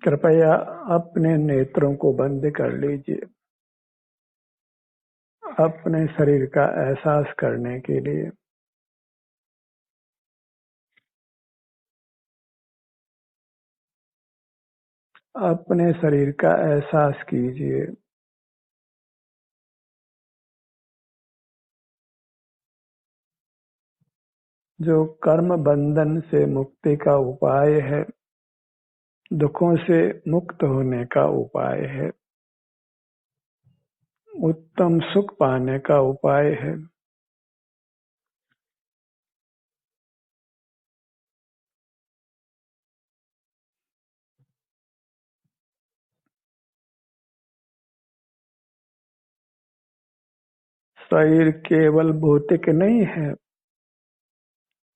कृपया अपने नेत्रों को बंद कर लीजिए। अपने शरीर का एहसास करने के लिए अपने शरीर का एहसास कीजिए। जो कर्म बंधन से मुक्ति का उपाय है, दुखों से मुक्त होने का उपाय है, उत्तम सुख पाने का उपाय है। शरीर केवल भौतिक नहीं है,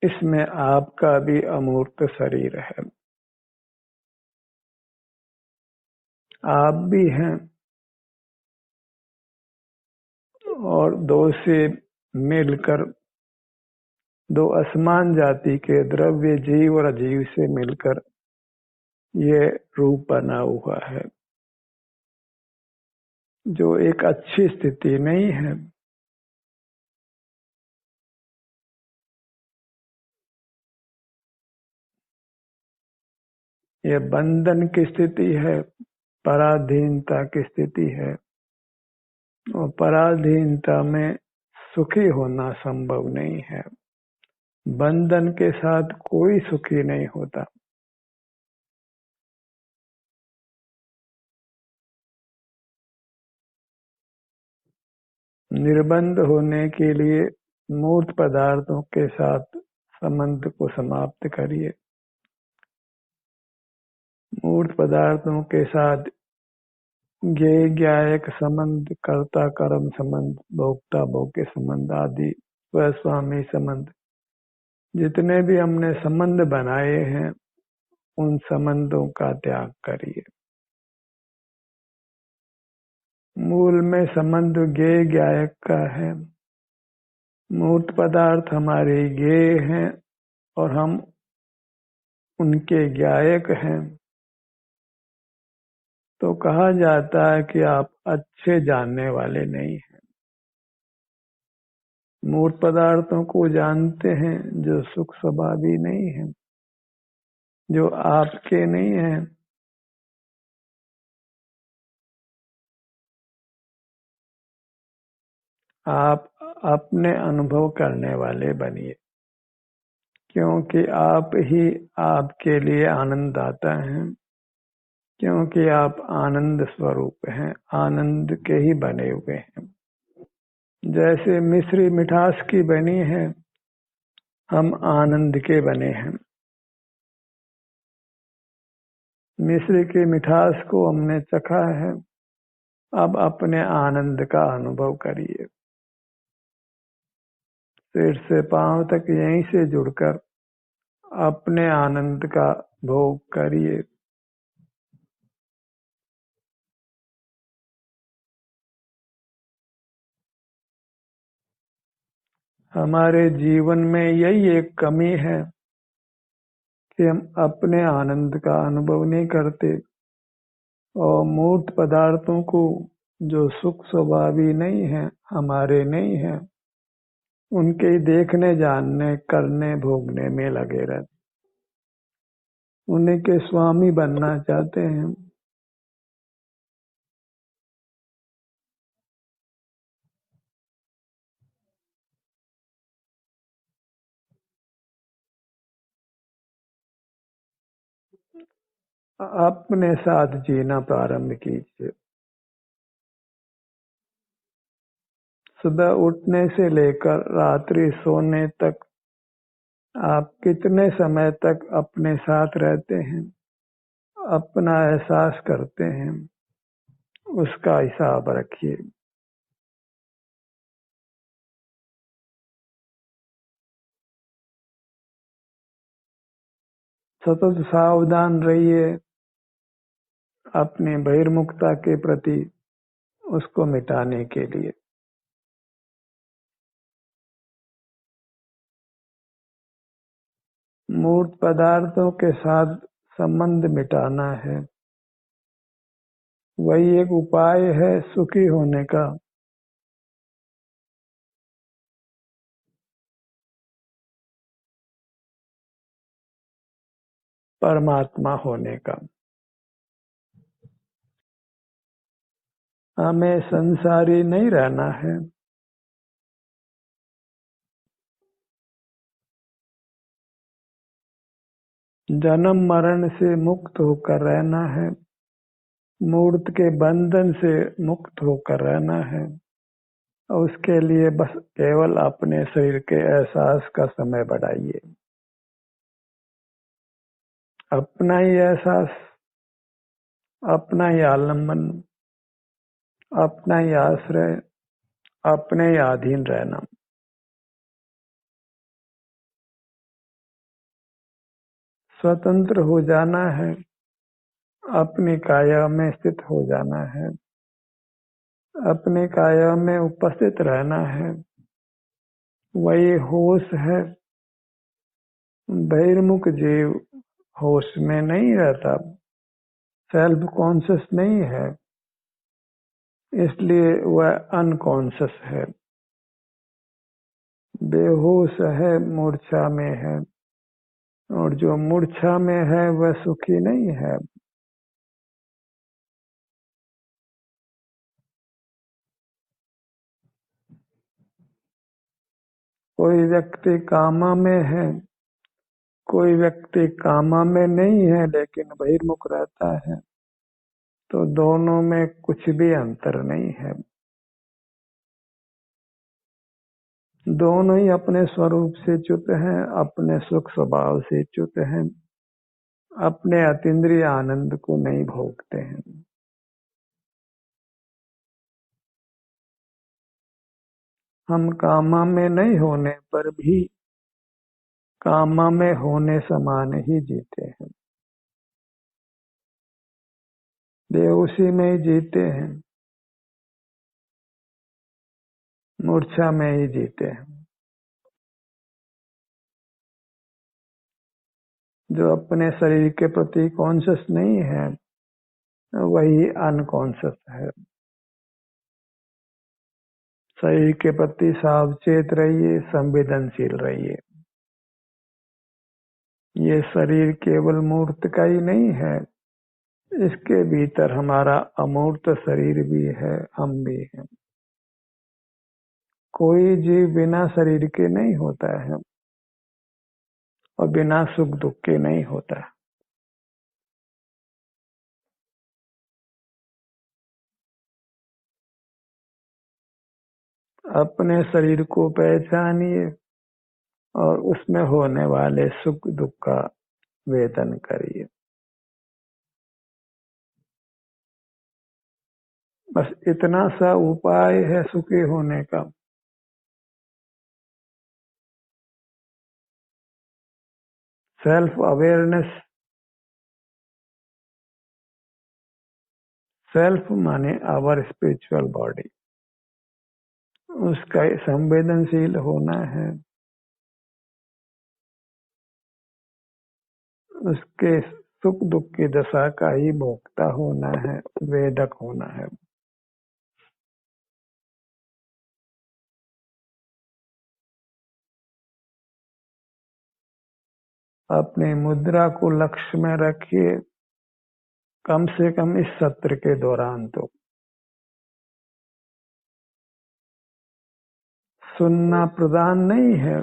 इसमें आपका भी अमूर्त शरीर है। आप भी हैं और दो से मिलकर दो असमान जाति के द्रव्य जीव और अजीव से मिलकर ये रूप बना हुआ है, जो एक अच्छी स्थिति नहीं है। ये बंधन की स्थिति है, पराधीनता की स्थिति है, और पराधीनता में सुखी होना संभव नहीं है। बंधन के साथ कोई सुखी नहीं होता। निर्बंध होने के लिए मूर्त पदार्थों के साथ संबंध को समाप्त करिए। मूर्त पदार्थों के साथ ज्ञेय ज्ञायक संबंध, कर्ता कर्म संबंध, भोक्ता भोग्य संबंध आदि स्वस्वामी संबंध, जितने भी हमने संबंध बनाए हैं, उन संबंधों का त्याग करिए। मूल में संबंध ज्ञेय ज्ञायक का है। मूर्त पदार्थ हमारे ज्ञेय हैं और हम उनके ज्ञायक हैं। तो कहा जाता है कि आप अच्छे जानने वाले नहीं हैं। मूर्त पदार्थों को जानते हैं जो सुख स्वभावी नहीं है, जो आपके नहीं है। आप अपने अनुभव करने वाले बनिए, क्योंकि आप ही आपके लिए आनंद आता है, क्योंकि आप आनंद स्वरूप हैं, आनंद के ही बने हुए हैं। जैसे मिश्री मिठास की बनी है, हम आनंद के बने हैं। मिश्री की मिठास को हमने चखा है, अब अपने आनंद का अनुभव करिए। सिर से पांव तक यहीं से जुड़कर अपने आनंद का भोग करिए। हमारे जीवन में यही एक कमी है कि हम अपने आनंद का अनुभव नहीं करते और मूर्त पदार्थों को, जो सुख स्वभावी नहीं है, हमारे नहीं है, उनके देखने, जानने, करने, भोगने में लगे रहते, उन्हीं के स्वामी बनना चाहते हैं। अपने साथ जीना प्रारंभ कीजिए। सुबह उठने से लेकर रात्रि सोने तक आप कितने समय तक अपने साथ रहते हैं, अपना एहसास करते हैं, उसका हिसाब रखिए। सतत सावधान रहिए अपनी बहिर्मुखता के प्रति, उसको मिटाने के लिए। मूर्त पदार्थों के साथ संबंध मिटाना है, वही एक उपाय है सुखी होने का, परमात्मा होने का। हमें संसारी नहीं रहना है, जन्म मरण से मुक्त होकर रहना है, मूर्त के बंधन से मुक्त होकर रहना है। और उसके लिए बस केवल अपने शरीर के एहसास का समय बढ़ाइए। अपना ही एहसास, अपना ही आलम्बन, अपना ही आश्रय, अपने ही अधीन रहना। स्वतंत्र हो जाना है, अपनी काया में स्थित हो जाना है, अपने काया में उपस्थित रहना है। वही होश है। बहिर्मुख जीव होश में नहीं रहता, सेल्फ कॉन्शियस नहीं है, इसलिए वह अनकॉन्शियस है, बेहोश है, मूर्छा में है। और जो मूर्छा में है वह सुखी नहीं है। कोई व्यक्ति कामा में है, कोई व्यक्ति कामा में नहीं है लेकिन बहिर्मुख रहता है, तो दोनों में कुछ भी अंतर नहीं है। दोनों ही अपने स्वरूप से च्युत हैं, अपने सुख स्वभाव से च्युत हैं, अपने अतीन्द्रिय आनंद को नहीं भोगते हैं। हम कामा में नहीं होने पर भी कामा में होने समान ही जीते हैं, बेहोशी में ही जीते हैं, मूर्छा में ही जीते हैं। जो अपने शरीर के प्रति कॉन्शियस नहीं है वही अनकॉन्शियस है। शरीर के प्रति सावचेत रहिए, संवेदनशील रहिए। ये शरीर केवल मूर्त का ही नहीं है, इसके भीतर हमारा अमूर्त शरीर भी है, हम भी हैं। कोई जीव बिना शरीर के नहीं होता है और बिना सुख दुख के नहीं होता। अपने शरीर को पहचानिए और उसमें होने वाले सुख दुख का वेदन करिए। बस इतना सा उपाय है सुखी होने का। सेल्फ अवेयरनेस, सेल्फ माने आवर स्पिरिचुअल बॉडी, उसका संवेदनशील होना है, उसके सुख दुख की दशा का ही भोक्ता होना है, वेदक होना है। अपनी मुद्रा को लक्ष्य में रखिए, कम से कम इस सत्र के दौरान तो। सुनना प्रधान नहीं है,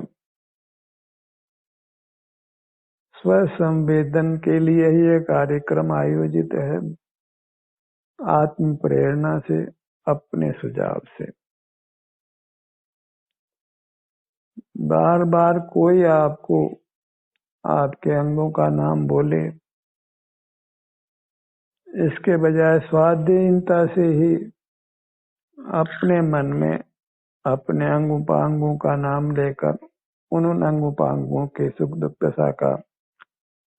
स्व संवेदन के लिए ही ये कार्यक्रम आयोजित है, आत्म प्रेरणा से, अपने सुझाव से। बार बार कोई आपको आपके अंगों का नाम बोले, इसके बजाय स्वाधीनता से ही अपने मन में अपने अंग उपांगों का नाम लेकर उन अंग उपांगों के सुख दुख दशा का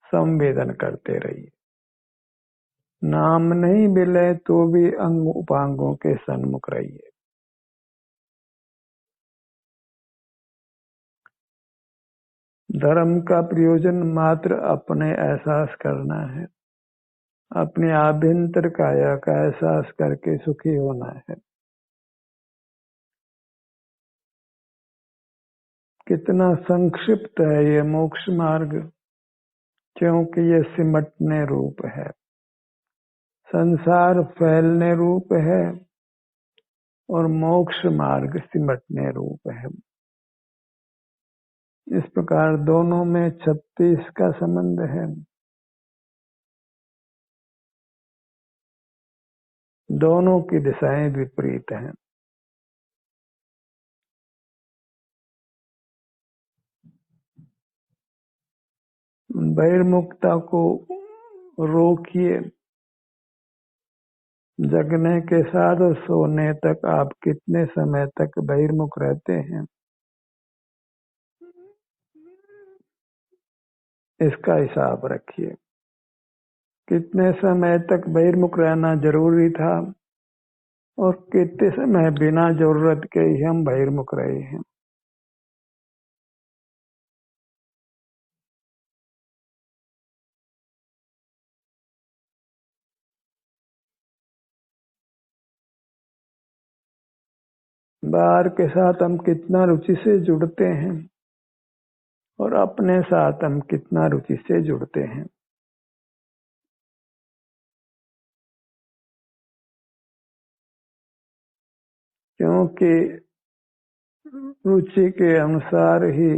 संवेदन करते रहिए। नाम नहीं मिले तो भी अंग उपांगों के सन्मुख रहिए। धर्म का प्रयोजन मात्र अपने एहसास करना है, अपने आभ्यंतर काया का एहसास करके सुखी होना है। कितना संक्षिप्त है ये मोक्ष मार्ग, क्योंकि ये सिमटने रूप है, संसार फैलने रूप है और मोक्ष मार्ग सिमटने रूप है। इस प्रकार दोनों में 36 का संबंध है। दोनों की दिशाएं विपरीत हैं। बहिर्मुखता को रोकिए। जगने के साथ और सोने तक आप कितने समय तक बहिर्मुख रहते हैं, इसका हिसाब रखिए। कितने समय तक बहिर्मुख रहना जरूरी था और कितने समय बिना जरूरत के ही हम बहिर्मुख रहे हैं। बाहर के साथ हम कितना रुचि से जुड़ते हैं और अपने साथ हम कितना रुचि से जुड़ते हैं। क्योंकि रुचि के अनुसार ही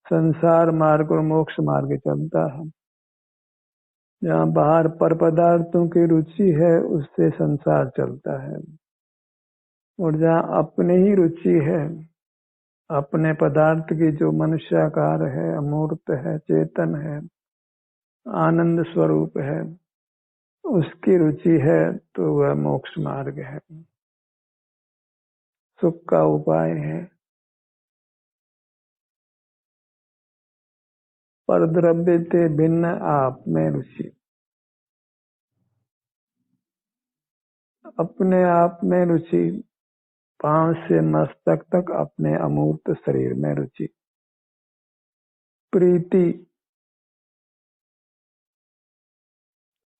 संसार मार्ग और मोक्ष मार्ग चलता है। जहाँ बाहर पर पदार्थों की रुचि है उससे संसार चलता है, और जहाँ अपनी ही रुचि है, अपने पदार्थ की, जो मनुष्याकार है, अमूर्त है, चेतन है, आनंद स्वरूप है, उसकी रुचि है, तो वह मोक्ष मार्ग है, सुख का उपाय है। पर द्रव्य से भिन्न आप में रुचि, अपने आप में रुचि, पांव से मस्तक तक अपने अमूर्त शरीर में रुचि, प्रीति,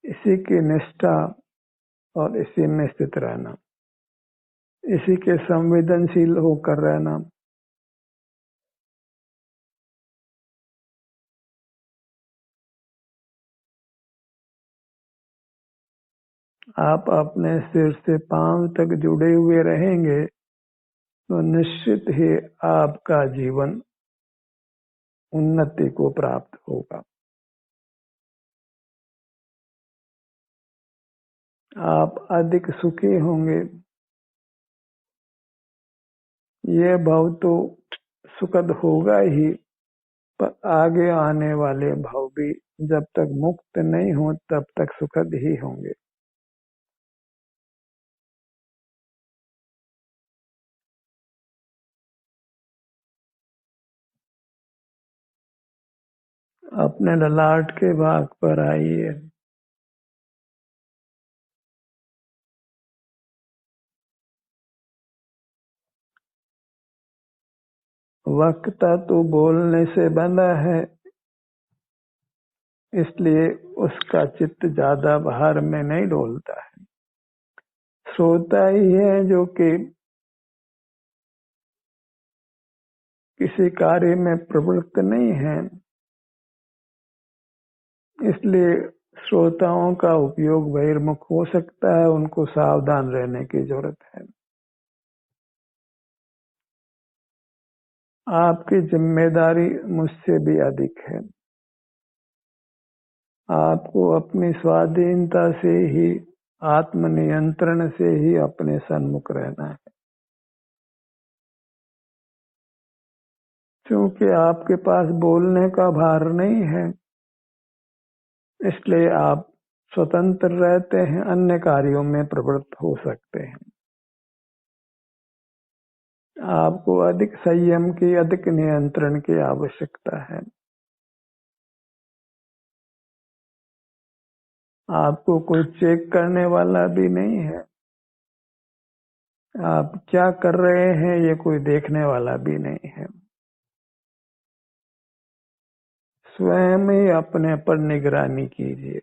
इसी की निष्ठा और इसी में स्थित रहना, इसी के संवेदनशील होकर रहना। आप अपने सिर से पांव तक जुड़े हुए रहेंगे तो निश्चित ही आपका जीवन उन्नति को प्राप्त होगा। आप अधिक सुखी होंगे। ये भव तो सुखद होगा ही, पर आगे आने वाले भव भी जब तक मुक्त नहीं हो तब तक सुखद ही होंगे। अपने ललाट के भाग पर आइए। वक्ता तो बोलने से बंधा है, इसलिए उसका चित्त ज्यादा बाहर में नहीं डोलता है। श्रोता ही है जो कि किसी कार्य में प्रवृत्त नहीं है, इसलिए श्रोताओं का उपयोग बहिर्मुख हो सकता है। उनको सावधान रहने की जरूरत है। आपकी जिम्मेदारी मुझसे भी अधिक है। आपको अपनी स्वाधीनता से ही, आत्मनियंत्रण से ही अपने सन्मुख रहना है, क्योंकि आपके पास बोलने का भार नहीं है, इसलिए आप स्वतंत्र रहते हैं, अन्य कार्यों में प्रवृत्त हो सकते हैं। आपको अधिक संयम की, अधिक नियंत्रण की आवश्यकता है। आपको कोई चेक करने वाला भी नहीं है। आप क्या कर रहे हैं ये कोई देखने वाला भी नहीं है। स्वयं ही अपने पर निगरानी कीजिए।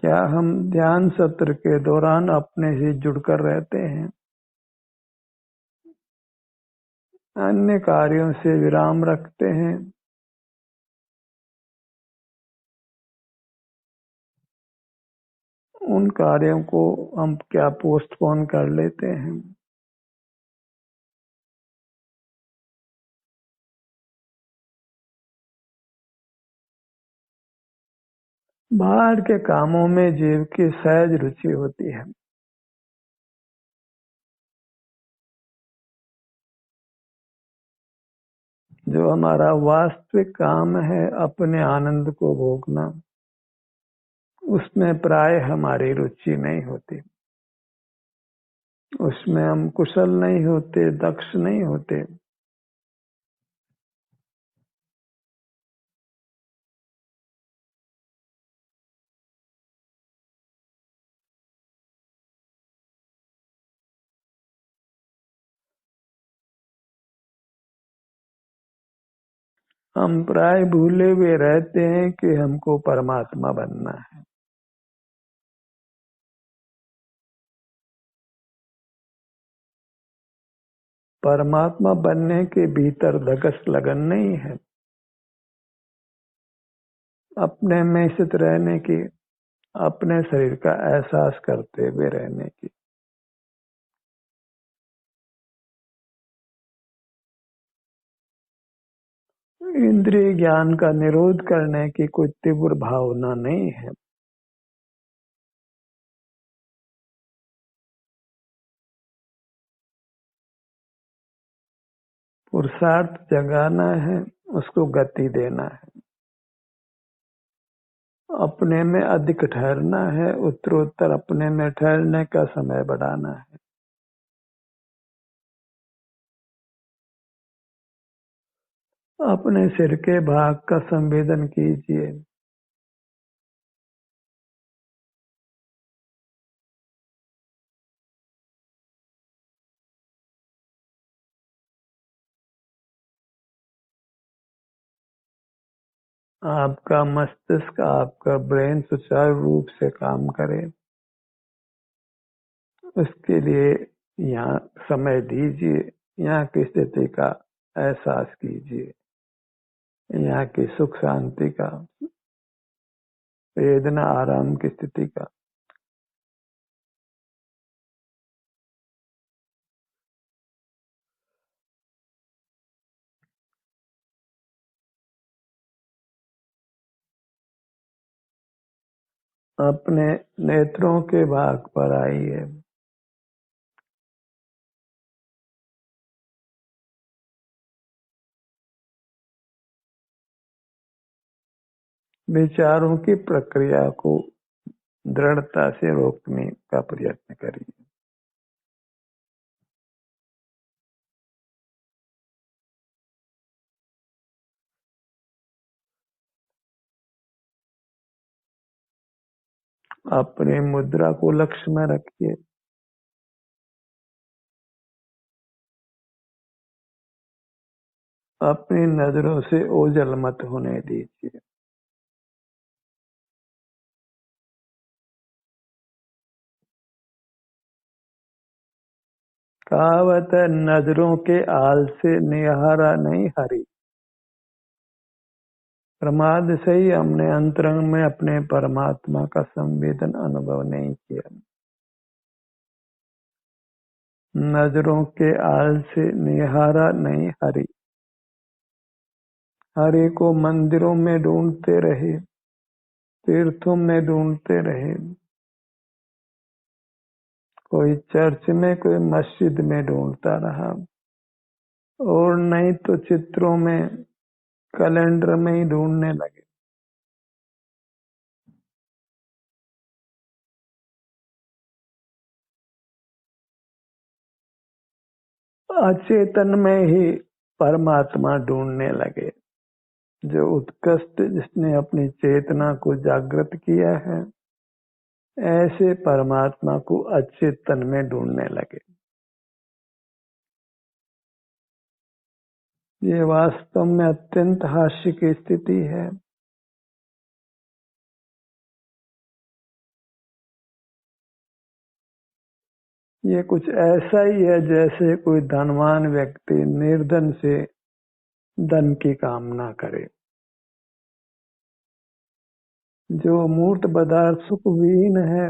क्या हम ध्यान सत्र के दौरान अपने से जुड़कर रहते हैं? अन्य कार्यों से विराम रखते हैं? उन कार्यों को हम क्या पोस्टपोन कर लेते हैं? बाहर के कामों में जीव की सहज रुचि होती है। जो हमारा वास्तविक काम है अपने आनंद को भोगना, उसमें प्राय हमारी रुचि नहीं होती। उसमें हम कुशल नहीं होते, दक्ष नहीं होते। हम प्राय भूले हुए रहते हैं कि हमको परमात्मा बनना है। परमात्मा बनने के भीतर धगस लगन नहीं है। अपने में स्थित रहने की, अपने शरीर का एहसास करते हुए रहने की। इंद्रिय ज्ञान का निरोध करने की कोई तीव्र भावना नहीं है। पुरुषार्थ जगाना है, उसको गति देना है। अपने में अधिक ठहरना है, उत्तरोत्तर अपने में ठहरने का समय बढ़ाना है। अपने सिर के भाग का संवेदन कीजिए। आपका मस्तिष्क, आपका ब्रेन सुचारू रूप से काम करे, उसके लिए यहाँ समय दीजिए। यहाँ की स्थिति का एहसास कीजिए, यहाँ की सुख शांति का, वेदना आराम की स्थिति का। अपने नेत्रों के भाग पर आइए। विचारों की प्रक्रिया को दृढ़ता से रोकने का प्रयत्न करिए। अपनी मुद्रा को लक्ष्य में रखिए। अपनी नजरों से ओझल मत होने दीजिए। कहावत है, नजरों के आल से निहारा नहीं हरी। प्रमाद से ही हमने अंतरंग में अपने परमात्मा का संवेदन अनुभव नहीं किया। नजरों के आल से निहारा नहीं हरी। हरि को मंदिरों में ढूंढते रहे, तीर्थों में ढूंढते रहे, कोई चर्च में, कोई मस्जिद में ढूंढता रहा, और नहीं तो चित्रों में, कैलेंडर में ही ढूंढने लगे। अचेतन में ही परमात्मा ढूंढने लगे। जो उत्कृष्ट, जिसने अपनी चेतना को जागृत किया है, ऐसे परमात्मा को अचेतन में ढूंढने लगे। ये वास्तव में अत्यंत हास्य की स्थिति है। ये कुछ ऐसा ही है जैसे कोई धनवान व्यक्ति निर्धन से धन की कामना करे। जो मूर्त पदार्थ सुख विहीन है,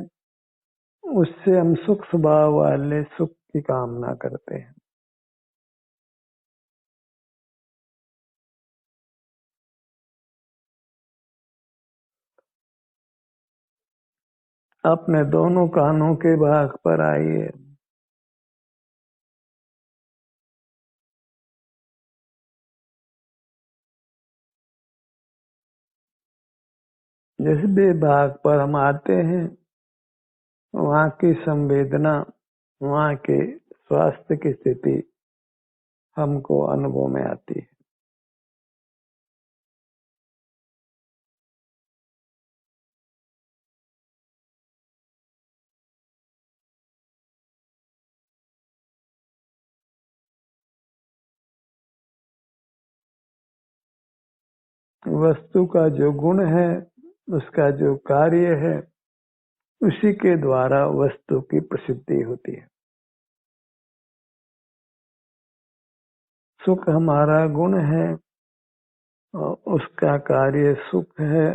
उससे हम सुख स्वभाव वाले सुख की कामना करते हैं। अपने दोनों कानों के भाग पर आइए। जिस भी भाग पर हम आते हैं, वहाँ की संवेदना, वहाँ के स्वास्थ्य की स्थिति हमको अनुभव में आती है। वस्तु का जो गुण है, उसका जो कार्य है, उसी के द्वारा वस्तु की प्रसिद्धि होती है। सुख हमारा गुण है और उसका कार्य सुख है,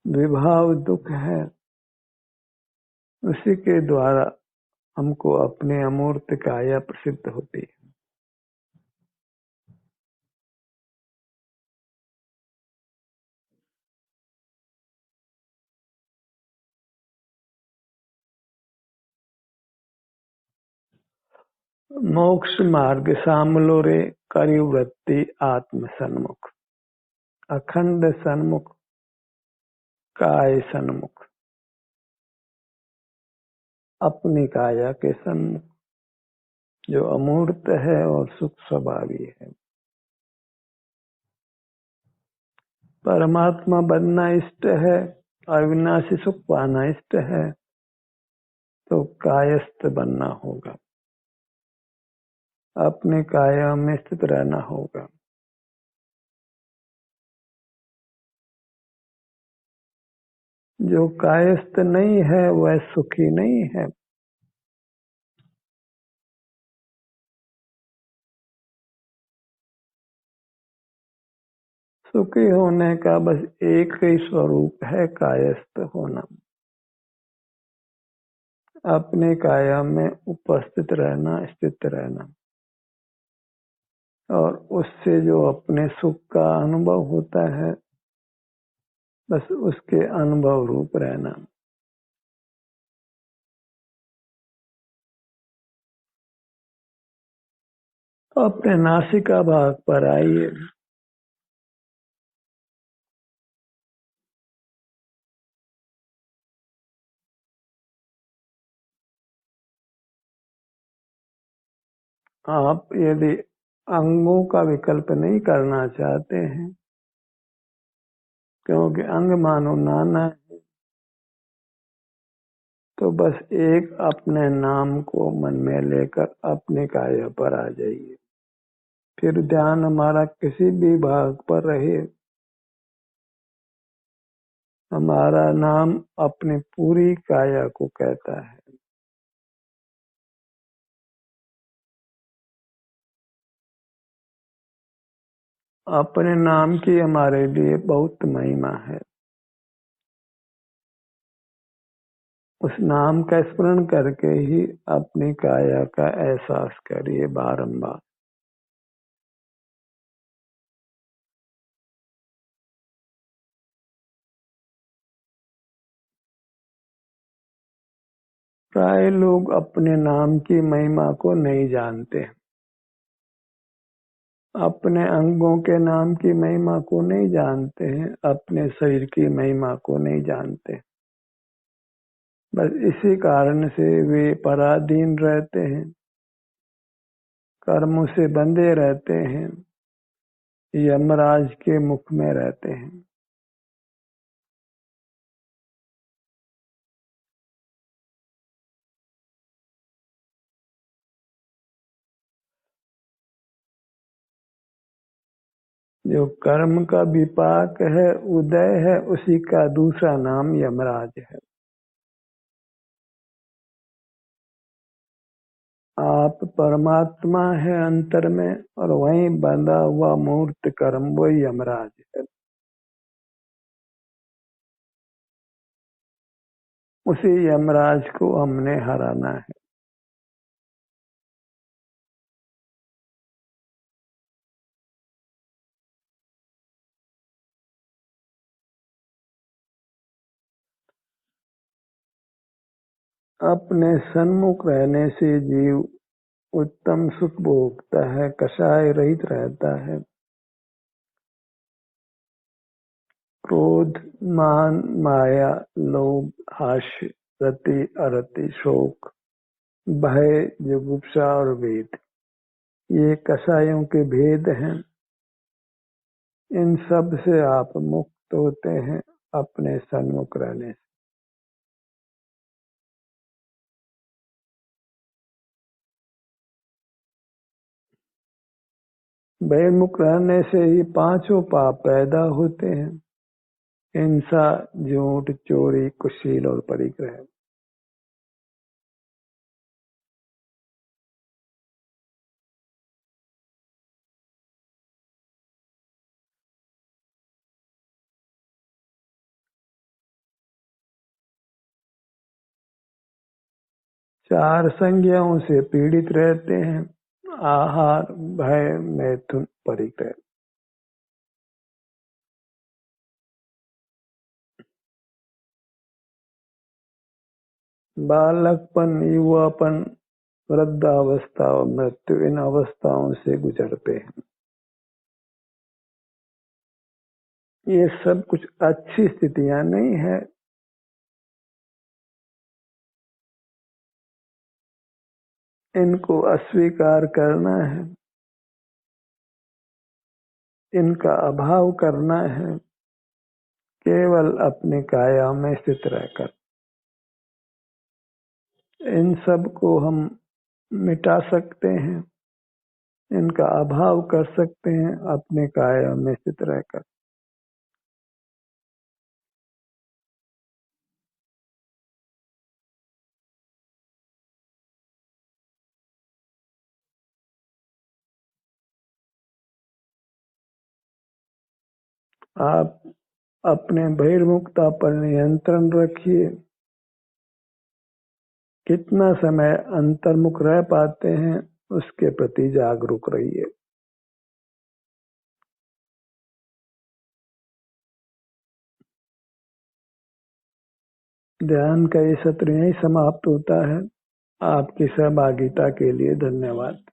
विभाव दुख है। उसी के द्वारा हमको अपने अमूर्त काया प्रसिद्ध होती है। मोक्ष मार्ग सामलो रे करि वृत्ति आत्म सन्मुख, अखंड सन्मुख, काय सन्मुख, अपनी काया के सन्मुख, जो अमूर्त है और सुख स्वभावी है। परमात्मा बनना इष्ट है, अविनाशी सुख पाना इष्ट है, तो कायस्थ बनना होगा, अपने काया में स्थित रहना होगा। जो कायस्थ नहीं है वह सुखी नहीं है। सुखी होने का बस एक ही स्वरूप है, कायस्थ होना। अपने काया में उपस्थित रहना, स्थित रहना, और उससे जो अपने सुख का अनुभव होता है, बस उसके अनुभव रूप रहना। अपने नासिका भाग पर आइए। आप यदि अंगों का विकल्प नहीं करना चाहते हैं, क्योंकि अंग मानो नाना है, तो बस एक अपने नाम को मन में लेकर अपने काया पर आ जाइए। फिर ध्यान हमारा किसी भी भाग पर रहे, हमारा नाम अपनी पूरी काया को कहता है। अपने नाम की हमारे लिए बहुत महिमा है। उस नाम का स्मरण करके ही अपनी काया का एहसास करिए बारंबार। प्राय लोग अपने नाम की महिमा को नहीं जानते, अपने अंगों के नाम की महिमा को नहीं जानते हैं, अपने शरीर की महिमा को नहीं जानते। बस इसी कारण से वे पराधीन रहते हैं, कर्मों से बंधे रहते हैं, यमराज के मुख में रहते हैं। जो कर्म का विपाक है, उदय है, उसी का दूसरा नाम यमराज है। परमात्मा है अंतर में, और वहीं बंधा हुआ मूर्त कर्म वही यमराज है। उसी यमराज को हमने हराना है। अपने सन्मुख रहने से जीव उत्तम सुख भोगता है, कषाय रहित रहता है। क्रोध, मान, माया, लोभ, हास्य, रति, अरति, शोक, भय, जुगुप्सा और वेद, ये कषायों के भेद हैं। इन सब से आप मुक्त होते हैं अपने सन्मुख रहने से। बहिर्मुख रहने से ही पांचों पाप पैदा होते हैं: हिंसा, झूठ, चोरी, कुशील और परिग्रह। चार संज्ञाओं से पीड़ित रहते हैं: आहार, भय, मैथुन, परिग्रह। बालकपन, युवापन, वृद्धावस्था और मृत्यु, इन अवस्थाओं से गुजरते हैं। ये सब कुछ अच्छी स्थितियां नहीं है। इनको अस्वीकार करना है, इनका अभाव करना है, केवल अपने काया में स्थित रहकर। इन सब को हम मिटा सकते हैं, इनका अभाव कर सकते हैं अपने काया में स्थित रहकर। आप अपने बहिर्मुखता पर नियंत्रण रखिए। कितना समय अंतर्मुख रह पाते हैं उसके प्रति जागरूक रहिए। ध्यान का ये सत्र यहीं समाप्त होता है। आपकी सहभागिता के लिए धन्यवाद।